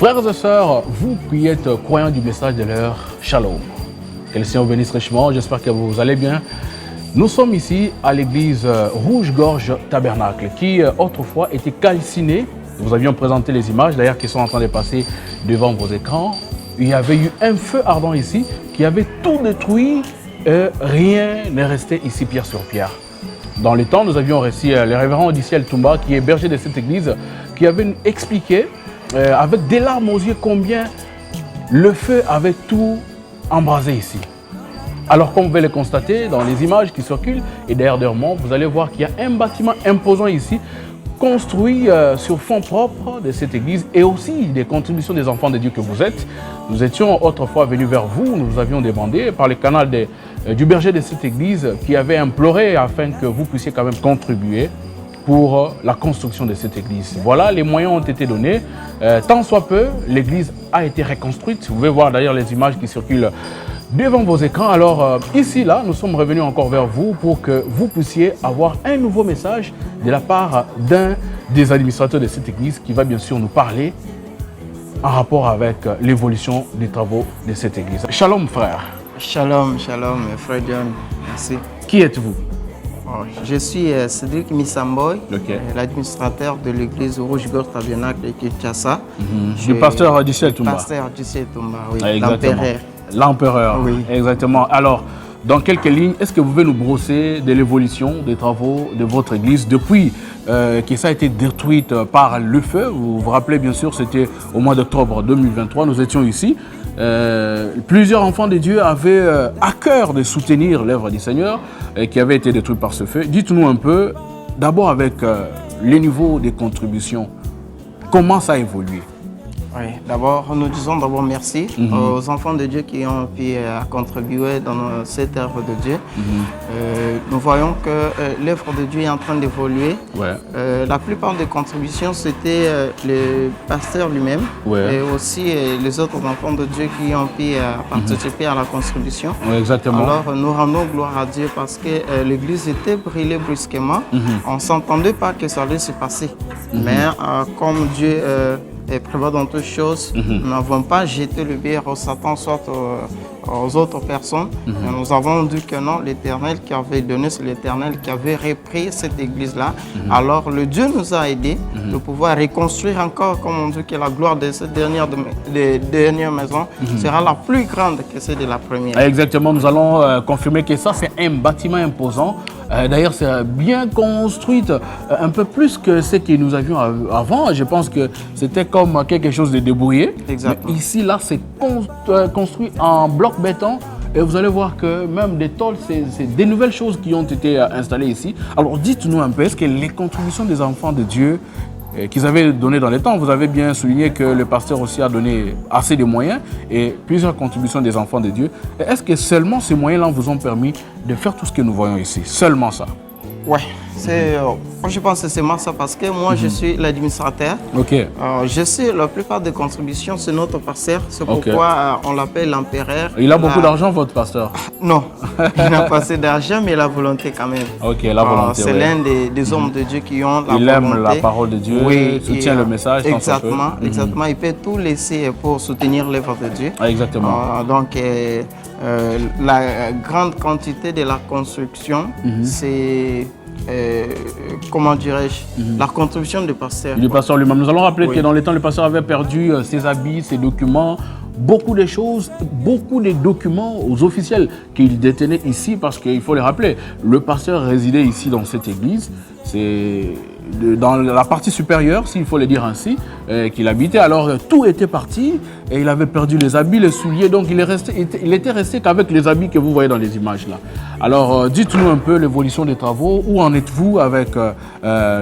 Frères et sœurs, vous qui êtes croyants du message de l'heure, Shalom. Que le Seigneur vous bénisse richement, j'espère que vous allez bien. Nous sommes ici à l'église Rouge-Gorge Tabernacle, qui autrefois était calcinée. Vous avions présenté les images, d'ailleurs, qui sont en train de passer devant vos écrans. Il y avait eu un feu ardent ici qui avait tout détruit et rien n'est resté ici pierre sur pierre. Dans le temps, nous avions reçu le révérend Odiciel Toumba, qui est berger de cette église, qui avait expliqué avec des larmes aux yeux combien le feu avait tout embrasé ici. Alors comme vous pouvez le constater dans les images qui circulent et derrière moi, vous allez voir qu'il y a un bâtiment imposant ici, construit sur fonds propres de cette église et aussi des contributions des enfants de Dieu que vous êtes. Nous étions autrefois venus vers vous, nous vous avions demandé par le canal du berger de cette église qui avait imploré afin que vous puissiez quand même contribuer pour la construction de cette église. Voilà, les moyens ont été donnés. Tant soit peu, l'église a été reconstruite. Vous pouvez voir d'ailleurs les images qui circulent devant vos écrans. Alors ici, là, nous sommes revenus encore vers vous pour que vous puissiez avoir un nouveau message de la part d'un des administrateurs de cette église qui va bien sûr nous parler en rapport avec l'évolution des travaux de cette église. Shalom frère. Shalom, shalom frère John, merci. Qui êtes-vous? Je suis Cédric Missamboy, l'administrateur de l'église Rouge-Gorge Tabernacle de Kinshasa. Le pasteur Odiciel Toumba. Pasteur Odiciel Toumba, oui, l'empereur. L'empereur, oui. Exactement. Alors, dans quelques lignes, est-ce que vous pouvez nous brosser de l'évolution des travaux de votre église depuis que ça a été détruite par le feu? Vous vous rappelez bien sûr, c'était au mois d'octobre 2023, nous étions ici. Plusieurs enfants de Dieu avaient à cœur de soutenir l'œuvre du Seigneur qui avait été détruite par ce feu. Dites-nous un peu, d'abord avec les niveaux des contributions, comment ça a évolué? Oui, d'abord, nous disons d'abord merci aux enfants de Dieu qui ont pu contribuer dans cette œuvre de Dieu. Nous voyons que l'œuvre de Dieu est en train d'évoluer. La plupart des contributions, c'était le pasteur lui-même et aussi les autres enfants de Dieu qui ont pu participer à la contribution. Exactement. Alors, nous rendons gloire à Dieu parce que l'église était brûlée brusquement. On ne s'entendait pas que ça allait se passer. Mais comme Dieu et prévoit dans toutes choses, nous n'avons pas jeté le biais au Satan, soit aux autres personnes. Mais nous avons dit que non, l'Éternel qui avait donné, c'est l'Éternel qui avait repris cette église-là. Alors le Dieu nous a aidés de pouvoir reconstruire encore, comme on dit, que la gloire de cette dernière maison sera la plus grande que celle de la première. Exactement, nous allons confirmer que ça, c'est un bâtiment imposant. D'ailleurs, c'est bien construit, un peu plus que ce que nous avions avant. Je pense que c'était comme quelque chose de débrouillé. Exactement. Mais ici, là, c'est construit en bloc béton. Et vous allez voir que même des tôles, c'est des nouvelles choses qui ont été installées ici. Alors, dites-nous un peu, est-ce que les contributions des enfants de Dieu qu'ils avaient donné dans les temps, vous avez bien souligné que le pasteur aussi a donné assez de moyens et plusieurs contributions des enfants de Dieu. Est-ce que seulement ces moyens-là vous ont permis de faire tout ce que nous voyons ici? Seulement ça? Oui, je pense que c'est moi ça parce que moi je suis l'administrateur. Je sais la plupart des contributions, c'est notre pasteur, c'est pourquoi on l'appelle l'empereur. Il a beaucoup d'argent, votre pasteur? Non, il n'a pas assez d'argent, mais la volonté quand même. La volonté. C'est l'un des hommes de Dieu qui ont la volonté. Il aime la parole de Dieu, soutient le message. Exactement, exactement. Il peut tout laisser pour soutenir l'œuvre de Dieu. Exactement. Donc, la grande quantité de la construction, c'est comment dirais-je, la contribution du pasteur. Du pasteur lui-même. Nous allons rappeler que dans les temps, le pasteur avait perdu ses habits, ses documents, beaucoup de choses, beaucoup de documents aux officiels qu'il détenait ici parce qu'il faut les rappeler. Le pasteur résidait ici dans cette église. C'est dans la partie supérieure, s'il faut le dire ainsi, qu'il habitait. Alors tout était parti et il avait perdu les habits, les souliers. Donc il était resté qu'avec les habits que vous voyez dans les images là. Alors dites-nous un peu l'évolution des travaux. Où en êtes-vous avec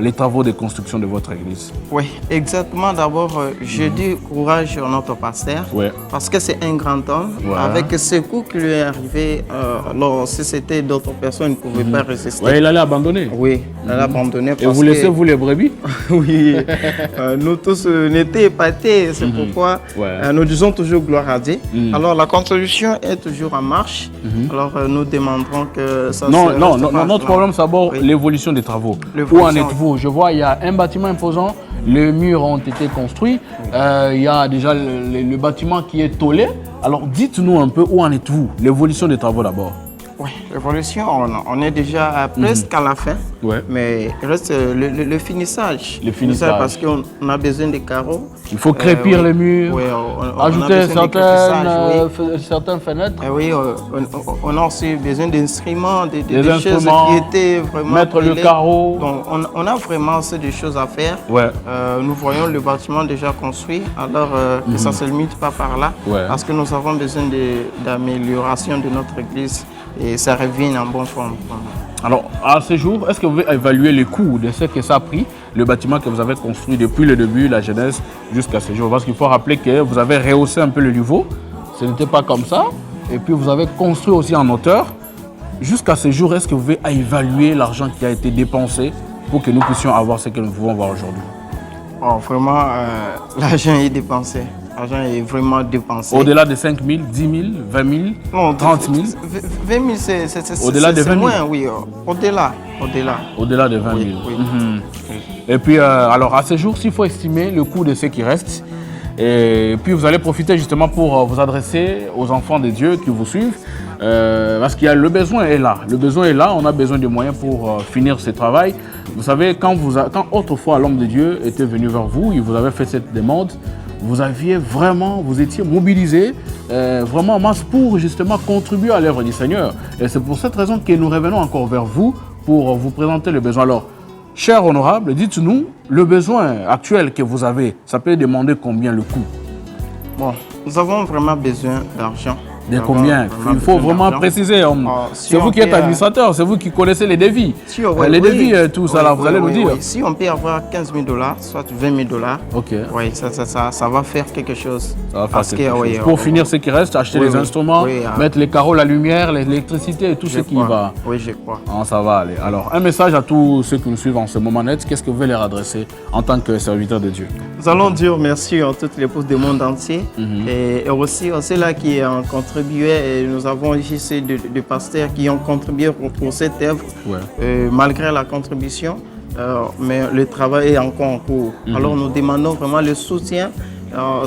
les travaux de construction de votre église? Oui, exactement. D'abord, je dis courage à notre pasteur parce que c'est un grand homme. Avec ce coup qui lui est arrivé, alors si c'était d'autres personnes, il ne pouvait pas résister. Il allait abandonner. Oui, il allait abandonner. Et vous laissez vous les brebis? Oui, nous tous, on était épatés. C'est pourquoi nous disons toujours gloire à Dieu. Alors, la contribution est toujours en marche. Alors, nous demanderons que ça notre problème, c'est d'abord l'évolution des travaux. Où en êtes-vous? Je vois, il y a un bâtiment imposant. Les murs ont été construits. Il y a déjà le bâtiment qui est tollé. Alors, dites-nous un peu où en êtes-vous? L'évolution des travaux d'abord. Oui, l'évolution, on est déjà presque à la fin, mais il reste le finissage. Le finissage. Parce qu'on a besoin de carreaux. Il faut crépir les murs, ajouter certaines fenêtres. Oui, on a aussi besoin d'instruments, des choses qui étaient vraiment... Mettre le carreau. Donc, on a vraiment des choses à faire. Nous voyons le bâtiment déjà construit, alors que ça ne se limite pas par là, parce que nous avons besoin d'amélioration de notre église. Et ça revient en bonne forme. Alors, à ce jour, est-ce que vous pouvez évaluer les coûts de ce que ça a pris, le bâtiment que vous avez construit depuis le début, la genèse, jusqu'à ce jour? Parce qu'il faut rappeler que vous avez rehaussé un peu le niveau. Ce n'était pas comme ça. Et puis, vous avez construit aussi en hauteur. Jusqu'à ce jour, est-ce que vous pouvez évaluer l'argent qui a été dépensé pour que nous puissions avoir ce que nous pouvons voir aujourd'hui? Vraiment, l'argent est dépensé. L'argent est vraiment dépensé. Au-delà de 5 000, 10 000, 20 000, non, 30 000 20 000, c'est au-delà de 20 000. Moins, oui. Au-delà. Au-delà de 20 000. Oui. Et puis, alors, à ce jour, s'il faut estimer le coût de ce qui reste, et puis vous allez profiter justement pour vous adresser aux enfants de Dieu qui vous suivent, parce qu'il y a le besoin est là. Le besoin est là, on a besoin de moyens pour finir ce travail. Vous savez, quand autrefois l'homme de Dieu était venu vers vous, il vous avait fait cette demande, vous étiez mobilisés vraiment en masse pour justement contribuer à l'œuvre du Seigneur. Et c'est pour cette raison que nous revenons encore vers vous pour vous présenter le besoin. Alors, cher honorable, dites-nous, le besoin actuel que vous avez, ça peut demander combien le coût? Bon, nous avons vraiment besoin d'argent. De combien? Il faut vraiment préciser. C'est vous qui êtes administrateur, c'est vous qui connaissez les devis. Les devis, tout ça, là, vous allez nous dire. Si on peut avoir 15 000 $, soit 20 000 $, oui, ça va faire quelque chose. Ça va faire quelque chose. Pour finir ce qui reste, acheter les instruments, mettre les carreaux, la lumière, l'électricité et tout ce qui va. Oui, je crois. Ça va aller. Alors, un message à tous ceux qui nous suivent en ce moment net, qu'est-ce que vous voulez leur adresser en tant que serviteur de Dieu? Nous allons dire merci à toutes les épouses du monde entier et aussi à ceux-là qui ont contribué. Et nous avons ici des pasteurs qui ont contribué pour cette œuvre, malgré la contribution, mais le travail est encore en cours. Alors nous demandons vraiment le soutien.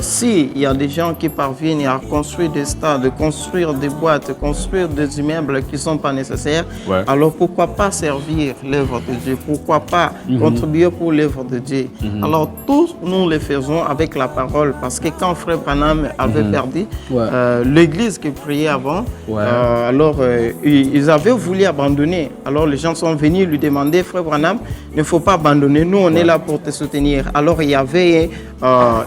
S'il y a des gens qui parviennent à construire des stades, construire des boîtes, construire des immeubles qui ne sont pas nécessaires, alors pourquoi pas servir l'œuvre de Dieu? Pourquoi pas contribuer pour l'œuvre de Dieu? Alors tous nous le faisons avec la parole, parce que quand Frère Branham avait perdu l'église qui priait avant, alors ils avaient voulu abandonner. Alors les gens sont venus lui demander, Frère Branham, il ne faut pas abandonner, nous on est là pour te soutenir. Alors il y avait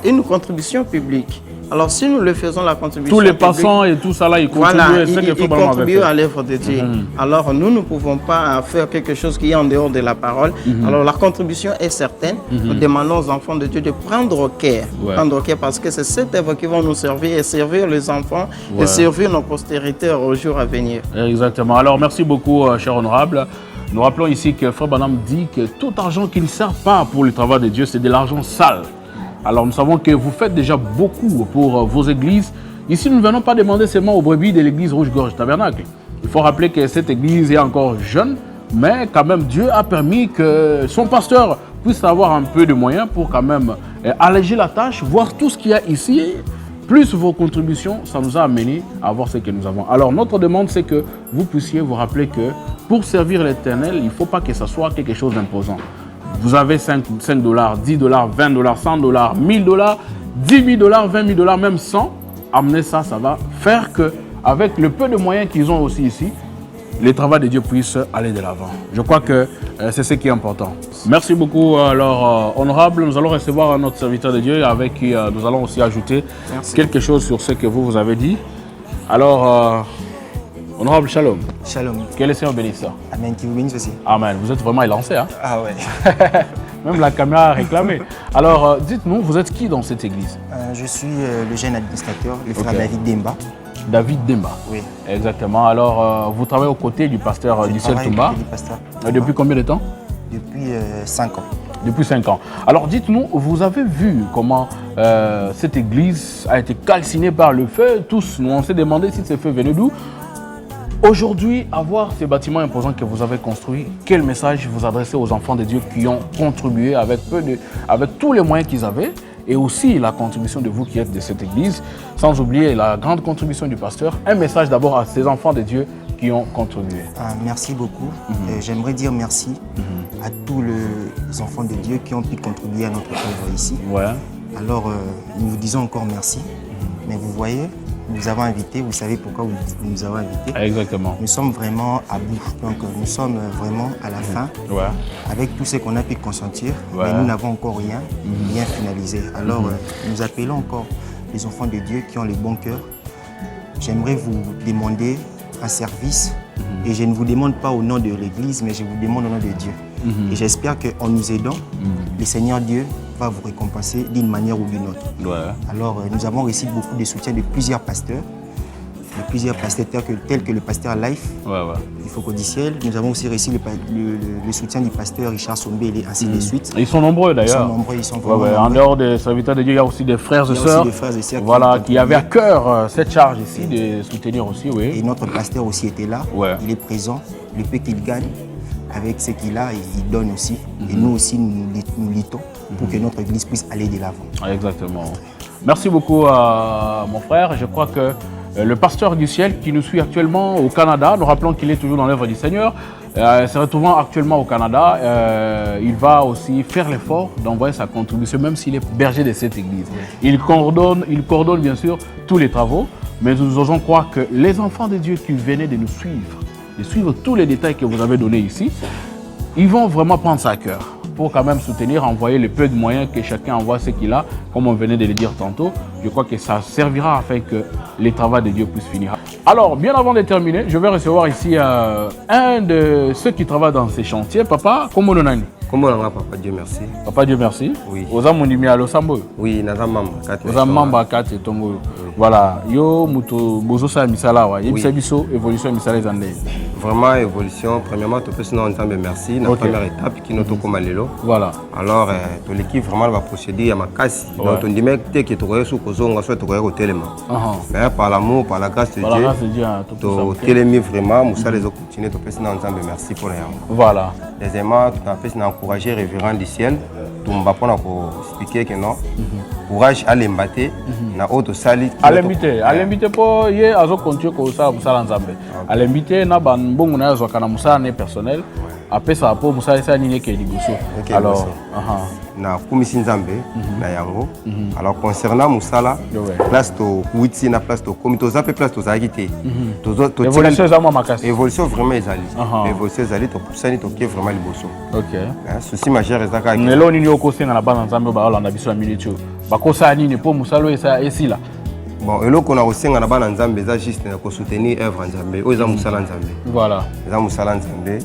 une contribution publique. Alors si nous le faisons, la contribution tous les passants et tout ça là, ils contribuent à l'œuvre de Dieu. Alors nous ne pouvons pas faire quelque chose qui est en dehors de la parole. Alors la contribution est certaine. Nous demandons aux enfants de Dieu de prendre care. Prendre care, parce que c'est cette œuvre qui va nous servir et servir les enfants et servir nos postérités au jour à venir. Exactement. Alors merci beaucoup, cher honorable. Nous rappelons ici que Frère Branham dit que tout argent qui ne sert pas pour le travail de Dieu, c'est de l'argent sale. Alors nous savons que vous faites déjà beaucoup pour vos églises. Ici, nous ne venons pas demander seulement aux brebis de l'église Rouge-Gorge Tabernacle. Il faut rappeler que cette église est encore jeune, mais quand même Dieu a permis que son pasteur puisse avoir un peu de moyens pour quand même alléger la tâche, voir tout ce qu'il y a ici. Plus vos contributions, ça nous a amené à voir ce que nous avons. Alors notre demande, c'est que vous puissiez vous rappeler que pour servir l'Éternel, il ne faut pas que ce soit quelque chose d'imposant. Vous avez 5 $, 10 $, 20 $, 100 $, 1000 $, 10 000 $, 20 000 $, même 100. Amener ça, ça va faire qu'avec le peu de moyens qu'ils ont aussi ici, le travail de Dieu puisse aller de l'avant. Je crois que c'est ce qui est important. Merci beaucoup, alors, honorable. Nous allons recevoir notre serviteur de Dieu avec qui nous allons aussi ajouter quelque chose sur ce que vous avez dit. Alors, honorable Shalom. Shalom. Que le Seigneur bénisse ça. Amen, qui vous bénisse aussi. Amen. Vous êtes vraiment élancé, hein? Ah ouais. Même la caméra a réclamé. Alors, dites-nous, vous êtes qui dans cette église? Je suis le jeune administrateur, le frère David Demba. David Demba. Oui. Exactement. Alors, vous travaillez aux côtés du pasteur Dicel Toumba. Depuis combien de temps? Depuis 5 ans. Depuis 5 ans. Alors dites-nous, vous avez vu comment cette église a été calcinée par le feu. Tous, nous on s'est demandé si ce feu venait d'où. Aujourd'hui, avoir ces bâtiments imposants que vous avez construits, quel message vous adressez aux enfants de Dieu qui ont contribué avec tous les moyens qu'ils avaient, et aussi la contribution de vous qui êtes de cette église, sans oublier la grande contribution du pasteur. Un message d'abord à ces enfants de Dieu qui ont contribué. Merci beaucoup. J'aimerais dire merci à tous les enfants de Dieu qui ont pu contribuer à notre œuvre ici. Ouais. Alors, nous vous disons encore merci. Mais vous voyez, nous vous avons invités, vous savez pourquoi vous nous avez invités. Exactement. Nous sommes vraiment à bout, donc nous sommes vraiment à la fin, avec tout ce qu'on a pu consentir, mais nous n'avons encore rien finalisé. Alors, nous appelons encore les enfants de Dieu qui ont le bon cœur. J'aimerais vous demander un service, et je ne vous demande pas au nom de l'Église, mais je vous demande au nom de Dieu. Et j'espère qu'en nous aidant, le Seigneur Dieu va vous récompenser d'une manière ou d'une autre. Alors, nous avons reçu beaucoup de soutien de plusieurs pasteurs, tels que le pasteur Life, il faut qu'au ciel. Nous avons aussi reçu le soutien du pasteur Richard Sombele, et ainsi de suite. Et ils sont nombreux d'ailleurs. Ils sont nombreux, ils sont vraiment nombreux. En dehors des serviteurs de Dieu, il y a aussi des frères et sœurs qui avaient à cœur cette charge ici de soutenir aussi. Et notre pasteur aussi était là, il est présent. Le peu qu'il gagne, avec ce qu'il a, il donne aussi. Et nous aussi, nous luttons pour que notre église puisse aller de l'avant. Exactement. Merci beaucoup à mon frère. Je crois que le pasteur du ciel qui nous suit actuellement au Canada, nous rappelons qu'il est toujours dans l'œuvre du Seigneur, se retrouvant actuellement au Canada, il va aussi faire l'effort d'envoyer sa contribution, même s'il est berger de cette église. Il coordonne bien sûr tous les travaux, mais nous osons croire que les enfants de Dieu qui venaient de suivre tous les détails que vous avez donnés ici, ils vont vraiment prendre ça à cœur pour quand même soutenir, envoyer le peu de moyens que chacun envoie ce qu'il a, comme on venait de le dire tantôt. Je crois que ça servira afin que les travaux de Dieu puissent finir. Alors, bien avant de terminer, je vais recevoir ici un de ceux qui travaillent dans ces chantiers. Papa, comment on a? Comment on a, papa Dieu merci. Papa Dieu merci. Oui. Aux amis de Mialo Sambo. Oui, naza mamba. Aux amis mamba 4 et Tongo. Voilà. Yo muto bozo sa misala wa. Yebisa biso évolution misala zande. Vraiment évolution. Premièrement, tu peux se nous entendre merci. La première étape qui nous tourne lelo. Voilà. Alors, ton l'équipe vraiment va procéder à ma casse. Donc, on dit mec que tu aurais sous kozonga soit tu aurais au téléma. Mais par l'amour, par la grâce de Dieu, tu télémi vraiment. Moussa les autres continuer. Tu peux se nous entendre merci pour les gens. Voilà. Deuxièmement, tu as fait encourager révérend du ciel. Tu m'as pas expliquer que non. Courage à l'embatter. Na auto sali. À l'inviter pour y azo continuer comme ça Moussa Nzambe. À l'inviter na ban bongo na zo kana Moussa ne personnel. Après ça pour Moussa ça ni ke liboso. Alors na komisi Nzambe na yango. Alors concernant Moussala, place to witsi na place to komito za pe place to za gité. Évolution za moi makasi. Évolution vraiment ezali. Évolution ezali to pusani to ke vraiment liboso. OK. Souci majeur ezaka. Nelo nini okosenga na bana Nzambe ba olanda biso ya minute. Bakosa nini pour Moussalo esila. Bon, et là qu'on a aussi un abat Nzambe, c'est juste pour soutenir l'œuvre Nzambe. Ils ont Moussala Nzambe. Voilà. Ils ont Moussala Nzambe.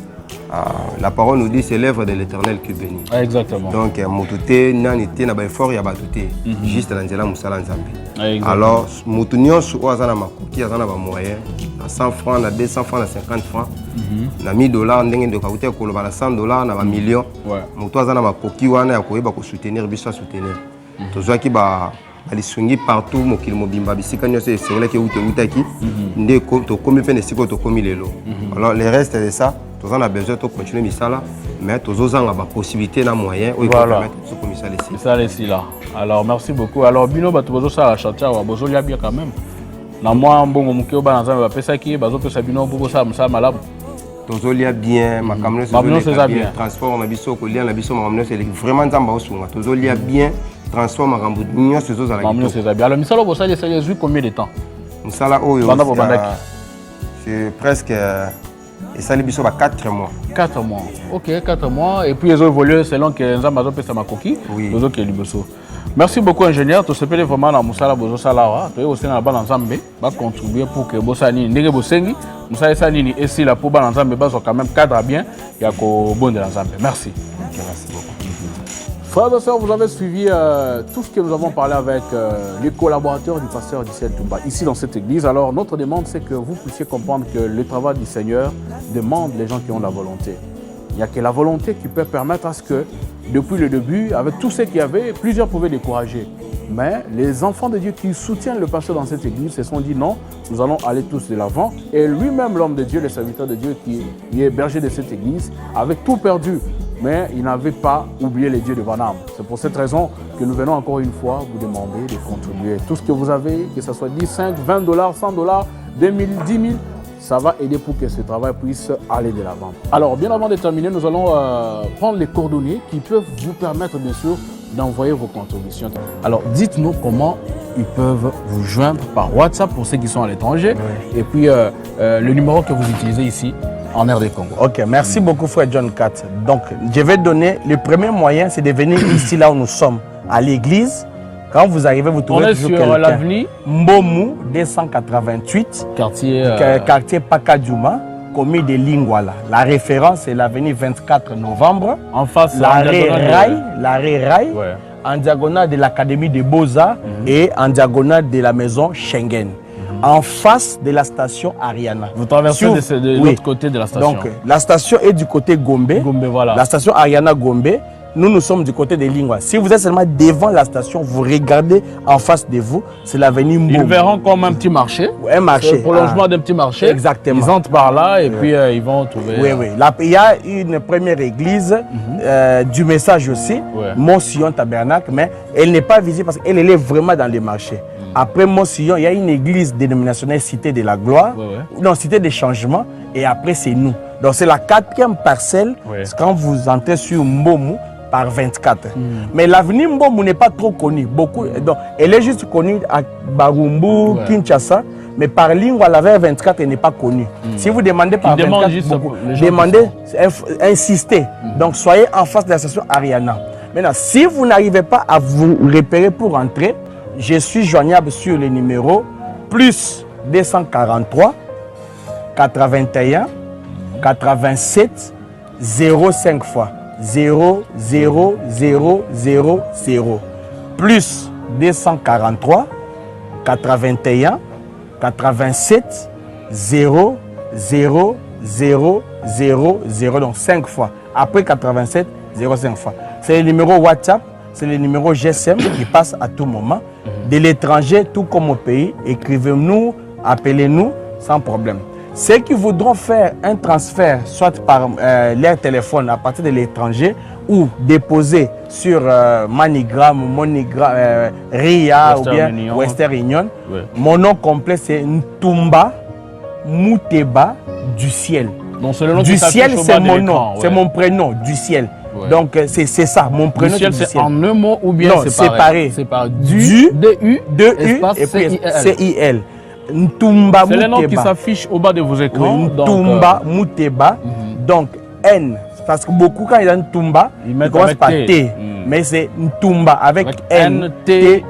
La parole nous dit c'est l'œuvre de l'Éternel qui bénit. Exactement. Donc, Moutouté, Nanité, n'a pas effort, il y a Batouté. Juste dans Moussala Nzambe. Alors, Moutunion, sur Oazana Makoki, Azana moyen, à 100 francs, à 200 francs, à 50 francs. Na 1000 $, ndenge de kaouté ko loba na 100 $, na ba million. Moto Azana Makoki wana ya koyeba ko soutenir biso soutenir. Tozwa ki ba ali sungi partout mokili mobimba bisika nyose esengela ke uto mutaki nde to komi pe nesiko to komi lelo. Alors le reste de ça, tous on a besoin de continuer misala, mais tous on a possibilité na moyen ou permettre ce comme ça ici. Ça ici là. Alors merci beaucoup. Alors bino bato bozo ça chanter wa bozo lia bien quand même. Na moi mbongo mukeo ba nzambe ba pesa ki bazo pesa bino bobo ça msa malabu. Tozolia bien, ma camion c'est bien. Transport na biso ko lia na biso ma camion c'est vraiment nzamba osunga. Tozolia bien. Transforme en Ramboudinho, c'est ça. Alors, Missalo, vous savez, ça a combien de temps? Missala, c'est presque. Et ça, il y a 4 mois. 4 mois. Ok, 4 mois. Et puis, ils ont évolué selon que Nzambazo peut s'amakoki. Oui. Merci beaucoup, ingénieur. Tu sais vraiment dans Moussala Bozo Salawa. Tu es aussi dans la balance Nzambe. Va contribuer pour que Bossani, Nege Bossengi, Moussa Sanini, et si la pour balance Nzambe, va quand même cadre bien. Il y a qu'au bon de Nzambe. Merci. Merci beaucoup. Frères et sœurs, vous avez suivi tout ce que nous avons parlé avec les collaborateurs du pasteur du ciel Touba ici dans cette église. Alors notre demande c'est que vous puissiez comprendre que le travail du Seigneur demande les gens qui ont la volonté. Il n'y a que la volonté qui peut permettre à ce que, depuis le début, avec tous ceux qui y avait, plusieurs pouvaient décourager. Mais les enfants de Dieu qui soutiennent le pasteur dans cette église se sont dit non, nous allons aller tous de l'avant. Et lui-même, l'homme de Dieu, le serviteur de Dieu qui est berger de cette église, avait tout perdu. Mais il n'avait pas oublié les dieux de Vanam. C'est pour cette raison que nous venons encore une fois vous demander de contribuer. Tout ce que vous avez, que ce soit 10, 5, 20 $, 100 $, 2 000, 10 000, ça va aider pour que ce travail puisse aller de l'avant. Alors, bien avant de terminer, nous allons prendre les coordonnées qui peuvent vous permettre, bien sûr, d'envoyer vos contributions. Alors, dites-nous comment ils peuvent vous joindre par WhatsApp pour ceux qui sont à l'étranger. Oui. Et puis, le numéro que vous utilisez ici, en RD Congo. Ok, merci beaucoup, frère John Cat. Donc, je vais donner le premier moyen, c'est de venir ici, là où nous sommes, à l'église. Quand vous arrivez, vous trouvez toujours quelqu'un. On est sur l'avenue Mbomu 288, quartier Pakadjouma, commune de Lingwala. La référence est l'avenue 24 novembre. En face, l'arrêt Rail, ouais. En diagonale de l'Académie des Beaux-Arts et en diagonale de la maison Schengen. En face de la station Ariana. Vous traversez de l'autre côté de la station. Donc, la station est du côté Gombe. Voilà. La station Ariana Gombe. Nous sommes du côté de Lingwa. Si vous êtes seulement devant la station, vous regardez en face de vous, c'est l'avenue Mbou. Ils verront comme un petit marché. Un marché. Le prolongement d'un petit marché. Exactement. Ils entrent par là et puis ils vont trouver... Oui. Là, il y a une première église du message aussi, Mont-Sion Tabernacle, mais elle n'est pas visible parce qu'elle est vraiment dans les marchés. Après Mont-Sion, il y a une église dénominationnelle Cité de la Gloire, non, Cité des Changements, et après c'est nous. Donc c'est la 4e parcelle quand vous entrez sur Mbomu par 24. Mais l'avenue Mbomu n'est pas trop connue. Donc, elle est juste connue à Barumbu, Kinshasa, mais par Lingwala vers 24, elle n'est pas connue. Si vous demandez par 24, demandez, insistez. Donc soyez en face de la station Ariana. Maintenant, si vous n'arrivez pas à vous repérer pour entrer, je suis joignable sur le numéro plus 243 81 87 05 fois 0 0 0 0 0 plus 243 81 87 0 0 0 0 0 donc 5 fois. Après 87, 05 fois. C'est le numéro WhatsApp, c'est le numéro GSM qui passe à tout moment. De l'étranger, tout comme au pays, écrivez-nous, appelez-nous sans problème. Ceux qui voudront faire un transfert, soit par leur téléphone à partir de l'étranger ou déposer sur MoneyGram, RIA ou bien Western Union, mon nom complet c'est Ntumba Mouteba du ciel. Donc, le nom du ciel, c'est mon nom, c'est mon prénom, du ciel. Donc c'est ça, mon prénom. Du ciel, c'est en un mot ou bien séparé? Séparé. Du, D-U, et puis C-I-L. Ntumba Mouteba. C'est le nom qui s'affiche au bas de vos écrans. Ntumba Mouteba. Donc N, parce que beaucoup quand ils ont Ntumba, ils commencent par T. Mais c'est Ntumba avec N-T-U-M-B-A.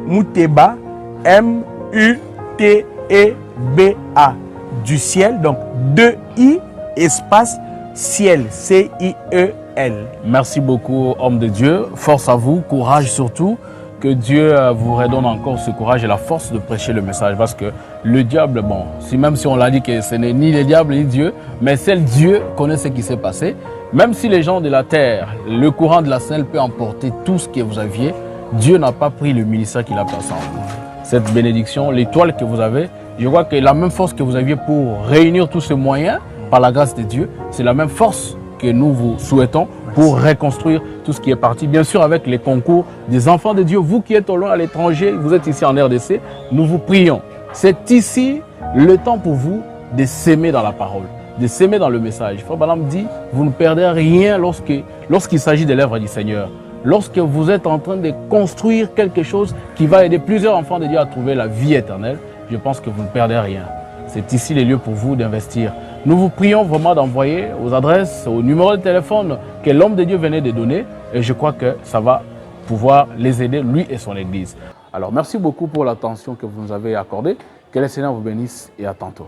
Mouteba, M-U-T-E-B-A. Du ciel, donc 2-I, espace ciel, C-I-E-L. Merci beaucoup, homme de Dieu. Force à vous, courage surtout. Que Dieu vous redonne encore ce courage et la force de prêcher le message. Parce que le diable, bon, même si on l'a dit que ce n'est ni le diable ni Dieu, mais seul Dieu connaît ce qui s'est passé. Même si les gens de la terre, le courant de la scène peut emporter tout ce que vous aviez, Dieu n'a pas pris le ministère qu'il a placé en vous. Cette bénédiction, l'étoile que vous avez, je crois que la même force que vous aviez pour réunir tous ces moyens, par la grâce de Dieu, c'est la même force que nous vous souhaitons pour reconstruire tout ce qui est parti. Bien sûr, avec les concours des enfants de Dieu, vous qui êtes au loin à l'étranger, vous êtes ici en RDC, nous vous prions. C'est ici le temps pour vous de s'aimer dans la parole, de s'aimer dans le message. Frère Balaam dit, vous ne perdez rien lorsqu'il s'agit de l'œuvre du Seigneur. Lorsque vous êtes en train de construire quelque chose qui va aider plusieurs enfants de Dieu à trouver la vie éternelle, je pense que vous ne perdez rien. C'est ici les lieux pour vous d'investir. Nous vous prions vraiment d'envoyer aux adresses, au numéro de téléphone que l'homme de Dieu venait de donner. Et je crois que ça va pouvoir les aider, lui et son église. Alors, merci beaucoup pour l'attention que vous nous avez accordée. Que le Seigneur vous bénisse et à tantôt.